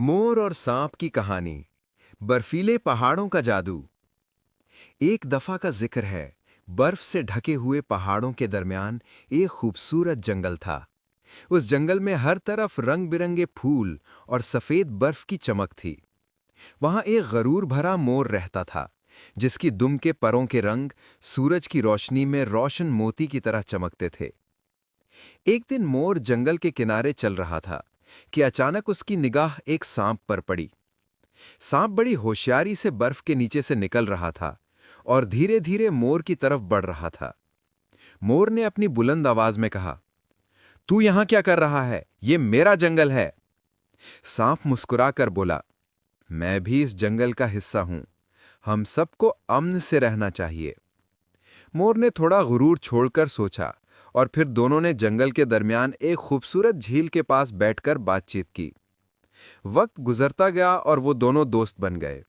मोर और सांप की कहानी। बर्फीले पहाड़ों का जादू। एक दफा का जिक्र है। बर्फ से ढके हुए पहाड़ों के दरमियान एक खूबसूरत जंगल था। उस जंगल में हर तरफ रंग बिरंगे फूल और सफेद बर्फ की चमक थी। वहां एक गरूर भरा मोर रहता था, जिसकी दुम के परों के रंग सूरज की रोशनी में रोशन मोती की तरह चमकते थे। एक दिन मोर जंगल के किनारे चल रहा था कि अचानक उसकी निगाह एक सांप पर पड़ी। सांप बड़ी होशियारी से बर्फ के नीचे से निकल रहा था और धीरे धीरे मोर की तरफ बढ़ रहा था। मोर ने अपनी बुलंद आवाज में कहा, तू यहां क्या कर रहा है? यह मेरा जंगल है। सांप मुस्कुराकर बोला, मैं भी इस जंगल का हिस्सा हूं। हम सबको अमन से रहना चाहिए। मोर ने थोड़ा गुरूर छोड़कर सोचा और फिर दोनों ने जंगल के दरमियान एक खूबसूरत झील के पास बैठकर बातचीत की। वक्त गुजरता गया और वो दोनों दोस्त बन गए।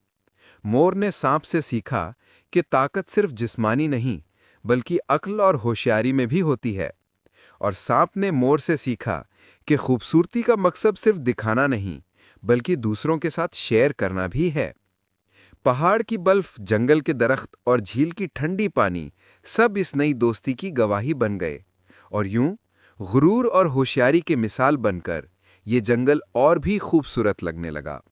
मोर ने सांप से सीखा कि ताकत सिर्फ जिस्मानी नहीं, बल्कि अक्ल और होशियारी में भी होती है। और सांप ने मोर से सीखा कि खूबसूरती का मकसद सिर्फ दिखाना नहीं, बल्कि दूसरों के साथ शेयर करना भी है। पहाड़ की बर्फ, जंगल के दरख्त और झील की ठंडी पानी सब इस नई दोस्ती की गवाही बन गए। और यूं गुरूर और होशियारी के मिसाल बनकर ये जंगल और भी खूबसूरत लगने लगा।